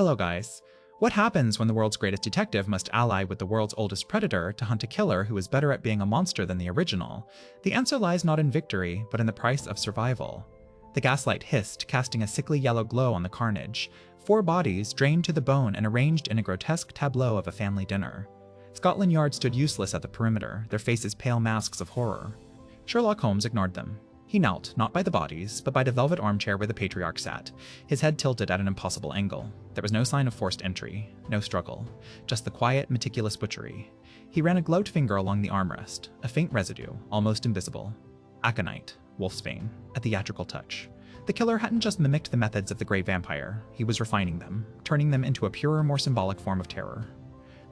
Hello guys. What happens when the world's greatest detective must ally with the world's oldest predator to hunt a killer who is better at being a monster than the original? The answer lies not in victory, but in the price of survival. The gaslight hissed, casting a sickly yellow glow on the carnage. 4 bodies, drained to the bone and arranged in a grotesque tableau of a family dinner. Scotland Yard stood useless at the perimeter, their faces pale masks of horror. Sherlock Holmes ignored them. He knelt, not by the bodies, but by the velvet armchair where the patriarch sat, his head tilted at an impossible angle. There was no sign of forced entry, no struggle, just the quiet, meticulous butchery. He ran a gloved finger along the armrest, a faint residue, almost invisible. Aconite, wolfsbane, a theatrical touch. The killer hadn't just mimicked the methods of the great vampire, he was refining them, turning them into a purer, more symbolic form of terror.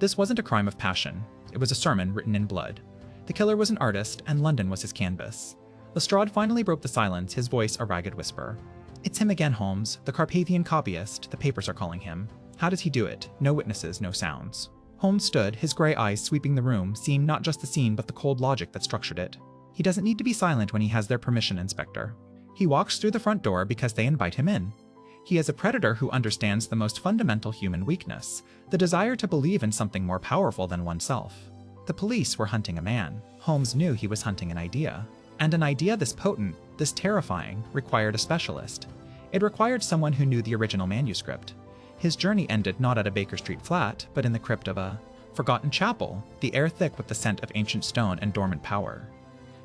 This wasn't a crime of passion, it was a sermon written in blood. The killer was an artist, and London was his canvas. Lestrade finally broke the silence, his voice a ragged whisper. "It's him again, Holmes, the Carpathian copyist, the papers are calling him. How does he do it? No witnesses, no sounds." Holmes stood, his grey eyes sweeping the room, seeing not just the scene but the cold logic that structured it. "He doesn't need to be silent when he has their permission, Inspector. He walks through the front door because they invite him in. He is a predator who understands the most fundamental human weakness, the desire to believe in something more powerful than oneself. The police were hunting a man. Holmes knew he was hunting an idea. And an idea this potent, this terrifying, required a specialist. It required someone who knew the original manuscript. His journey ended not at a Baker Street flat, but in the crypt of a forgotten chapel, the air thick with the scent of ancient stone and dormant power.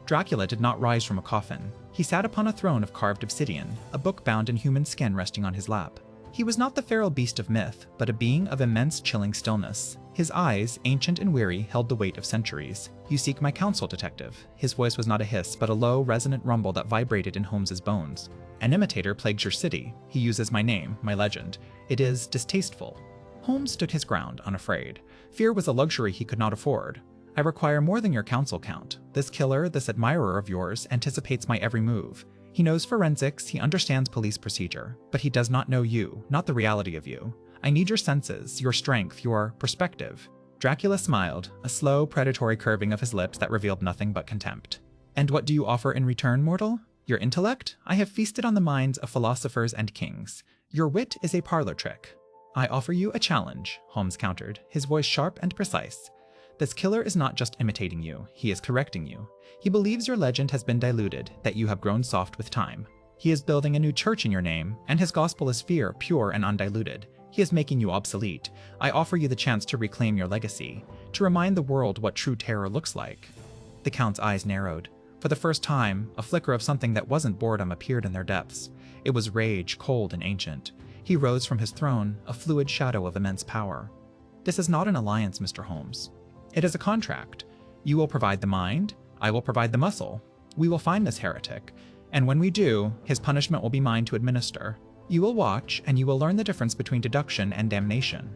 Dracula did not rise from a coffin. He sat upon a throne of carved obsidian, a book bound in human skin resting on his lap. He was not the feral beast of myth, but a being of immense chilling stillness. His eyes, ancient and weary, held the weight of centuries. "You seek my counsel, detective." His voice was not a hiss, but a low, resonant rumble that vibrated in Holmes's bones. "An imitator plagues your city. He uses my name, my legend. It is distasteful." Holmes stood his ground, unafraid. Fear was a luxury he could not afford. "I require more than your counsel, Count. This killer, this admirer of yours, anticipates my every move. He knows forensics, he understands police procedure, but he does not know you, not the reality of you. I need your senses, your strength, your perspective." Dracula smiled, a slow, predatory curving of his lips that revealed nothing but contempt. "And what do you offer in return, mortal? Your intellect? I have feasted on the minds of philosophers and kings. Your wit is a parlor trick." "I offer you a challenge," Holmes countered, his voice sharp and precise. "This killer is not just imitating you, he is correcting you. He believes your legend has been diluted, that you have grown soft with time. He is building a new church in your name, and his gospel is fear, pure and undiluted. He is making you obsolete. I offer you the chance to reclaim your legacy, to remind the world what true terror looks like." The Count's eyes narrowed. For the first time, a flicker of something that wasn't boredom appeared in their depths. It was rage, cold and ancient. He rose from his throne, a fluid shadow of immense power. "This is not an alliance, Mr. Holmes. It is a contract. You will provide the mind, I will provide the muscle. We will find this heretic, and when we do, his punishment will be mine to administer. You will watch, and you will learn the difference between deduction and damnation."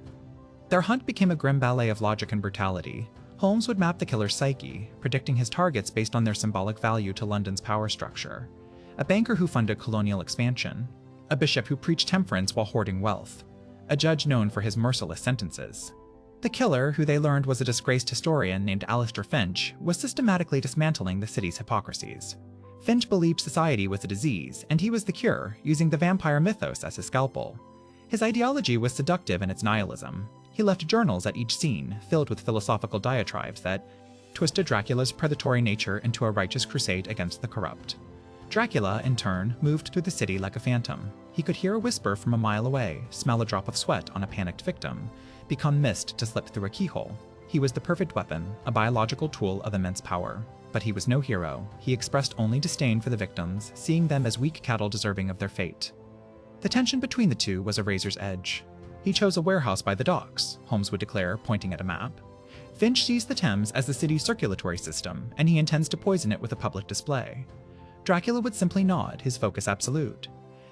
Their hunt became a grim ballet of logic and brutality. Holmes would map the killer's psyche, predicting his targets based on their symbolic value to London's power structure. A banker who funded colonial expansion, a bishop who preached temperance while hoarding wealth, a judge known for his merciless sentences. The killer, who they learned was a disgraced historian named Alistair Finch, was systematically dismantling the city's hypocrisies. Finch believed society was a disease, and he was the cure, using the vampire mythos as his scalpel. His ideology was seductive in its nihilism. He left journals at each scene, filled with philosophical diatribes that twisted Dracula's predatory nature into a righteous crusade against the corrupt. Dracula, in turn, moved through the city like a phantom. He could hear a whisper from a mile away, smell a drop of sweat on a panicked victim, become mist to slip through a keyhole. He was the perfect weapon, a biological tool of immense power. But he was no hero. He expressed only disdain for the victims, seeing them as weak cattle deserving of their fate. The tension between the two was a razor's edge. "He chose a warehouse by the docks," Holmes would declare, pointing at a map. "Finch sees the Thames as the city's circulatory system, and he intends to poison it with a public display." Dracula would simply nod, his focus absolute.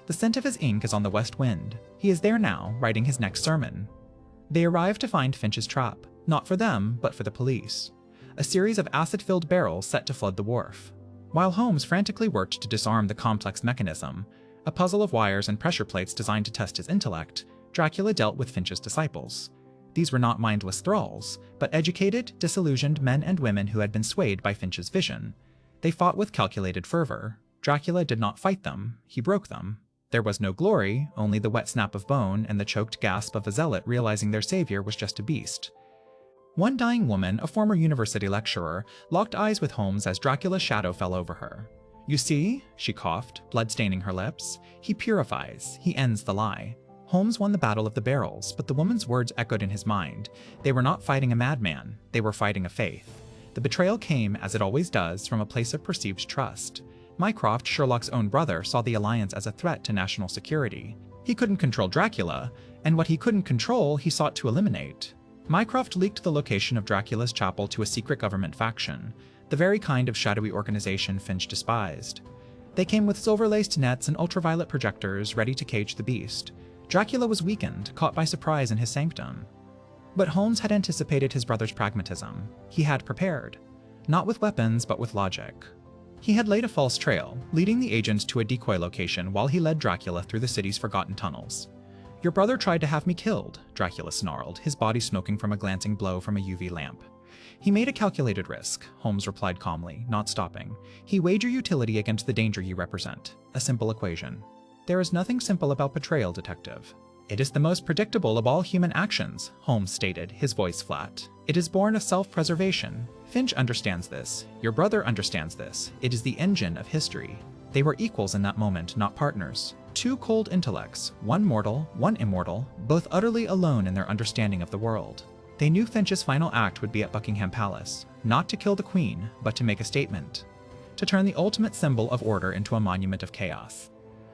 "The scent of his ink is on the west wind. He is there now, writing his next sermon." They arrived to find Finch's trap, not for them, but for the police. A series of acid-filled barrels set to flood the wharf. While Holmes frantically worked to disarm the complex mechanism, a puzzle of wires and pressure plates designed to test his intellect, Dracula dealt with Finch's disciples. These were not mindless thralls, but educated, disillusioned men and women who had been swayed by Finch's vision. They fought with calculated fervor. Dracula did not fight them, he broke them. There was no glory, only the wet snap of bone and the choked gasp of a zealot realizing their savior was just a beast. One dying woman, a former university lecturer, locked eyes with Holmes as Dracula's shadow fell over her. "You see?" she coughed, blood staining her lips. "He purifies. He ends the lie." Holmes won the battle of the barrels, but the woman's words echoed in his mind. They were not fighting a madman. They were fighting a faith. The betrayal came, as it always does, from a place of perceived trust. Mycroft, Sherlock's own brother, saw the alliance as a threat to national security. He couldn't control Dracula, and what he couldn't control, he sought to eliminate. Mycroft leaked the location of Dracula's chapel to a secret government faction, the very kind of shadowy organization Finch despised. They came with silver-laced nets and ultraviolet projectors ready to cage the beast. Dracula was weakened, caught by surprise in his sanctum. But Holmes had anticipated his brother's pragmatism. He had prepared. Not with weapons, but with logic. He had laid a false trail, leading the agent to a decoy location while he led Dracula through the city's forgotten tunnels. "Your brother tried to have me killed," Dracula snarled, his body smoking from a glancing blow from a UV lamp. "He made a calculated risk," Holmes replied calmly, not stopping. "He weighed your utility against the danger you represent. A simple equation." "There is nothing simple about betrayal, Detective." "It is the most predictable of all human actions," Holmes stated, his voice flat. "It is born of self-preservation. Finch understands this. Your brother understands this. It is the engine of history." They were equals in that moment, not partners. Two cold intellects, one mortal, one immortal, both utterly alone in their understanding of the world. They knew Finch's final act would be at Buckingham Palace, not to kill the Queen, but to make a statement. To turn the ultimate symbol of order into a monument of chaos.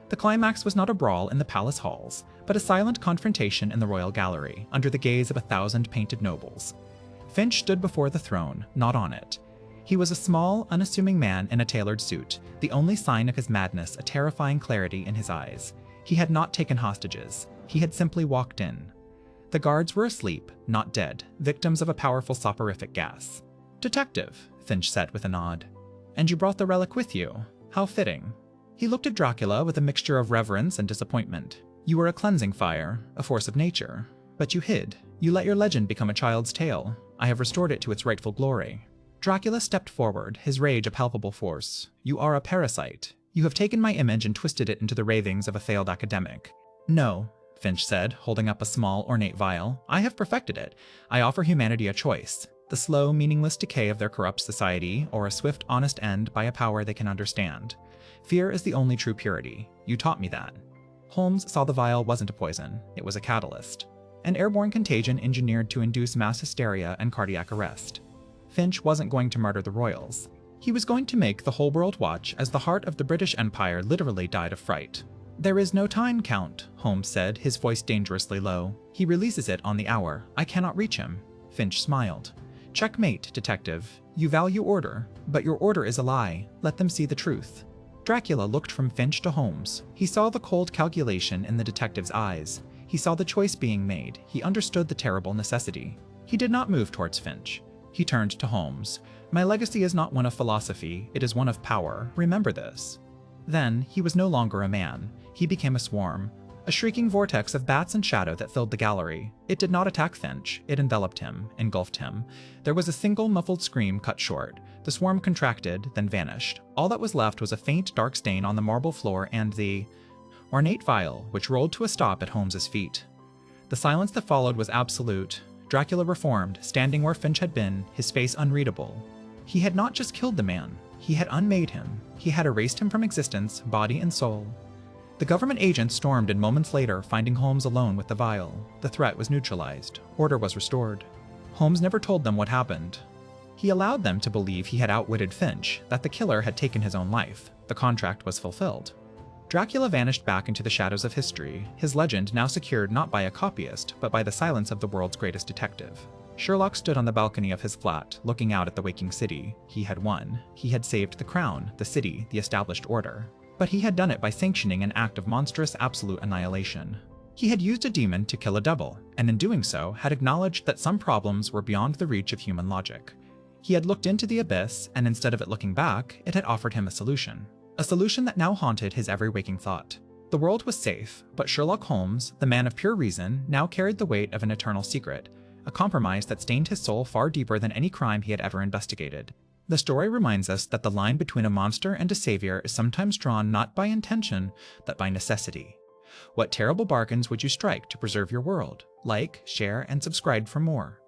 The climax was not a brawl in the palace halls, but a silent confrontation in the royal gallery, under the gaze of 1,000 painted nobles. Finch stood before the throne, not on it. He was a small, unassuming man in a tailored suit, the only sign of his madness a terrifying clarity in his eyes. He had not taken hostages. He had simply walked in. The guards were asleep, not dead, victims of a powerful soporific gas. "Detective," Finch said with a nod. "And you brought the relic with you. How fitting." He looked at Dracula with a mixture of reverence and disappointment. "You were a cleansing fire, a force of nature. But you hid. You let your legend become a child's tale. I have restored it to its rightful glory." Dracula stepped forward, his rage a palpable force. "You are a parasite. You have taken my image and twisted it into the ravings of a failed academic." "No," Finch said, holding up a small, ornate vial. "I have perfected it. I offer humanity a choice. The slow, meaningless decay of their corrupt society, or a swift, honest end by a power they can understand. Fear is the only true purity. You taught me that." Holmes saw the vial wasn't a poison. It was a catalyst. An airborne contagion engineered to induce mass hysteria and cardiac arrest. Finch wasn't going to murder the royals. He was going to make the whole world watch as the heart of the British Empire literally died of fright. "There is no time, Count," Holmes said, his voice dangerously low. "He releases it on the hour. I cannot reach him." Finch smiled. "Checkmate, Detective. You value order, but your order is a lie. Let them see the truth." Dracula looked from Finch to Holmes. He saw the cold calculation in the detective's eyes. He saw the choice being made. He understood the terrible necessity. He did not move towards Finch. He turned to Holmes. "My legacy is not one of philosophy, it is one of power. Remember this." Then, he was no longer a man. He became a swarm. A shrieking vortex of bats and shadow that filled the gallery. It did not attack Finch. It enveloped him, engulfed him. There was a single muffled scream cut short. The swarm contracted, then vanished. All that was left was a faint, dark stain on the marble floor and the ornate vial, which rolled to a stop at Holmes's feet. The silence that followed was absolute. Dracula reformed, standing where Finch had been, his face unreadable. He had not just killed the man. He had unmade him. He had erased him from existence, body and soul. The government agent stormed in moments later, finding Holmes alone with the vial. The threat was neutralized. Order was restored. Holmes never told them what happened. He allowed them to believe he had outwitted Finch, that the killer had taken his own life. The contract was fulfilled. Dracula vanished back into the shadows of history, his legend now secured not by a copyist, but by the silence of the world's greatest detective. Sherlock stood on the balcony of his flat, looking out at the waking city. He had won. He had saved the crown, the city, the established order. But he had done it by sanctioning an act of monstrous absolute annihilation. He had used a demon to kill a devil, and in doing so, had acknowledged that some problems were beyond the reach of human logic. He had looked into the abyss, and instead of it looking back, it had offered him a solution. A solution that now haunted his every waking thought. The world was safe, but Sherlock Holmes, the man of pure reason, now carried the weight of an eternal secret, a compromise that stained his soul far deeper than any crime he had ever investigated. The story reminds us that the line between a monster and a savior is sometimes drawn not by intention, but by necessity. What terrible bargains would you strike to preserve your world? Like, share, and subscribe for more.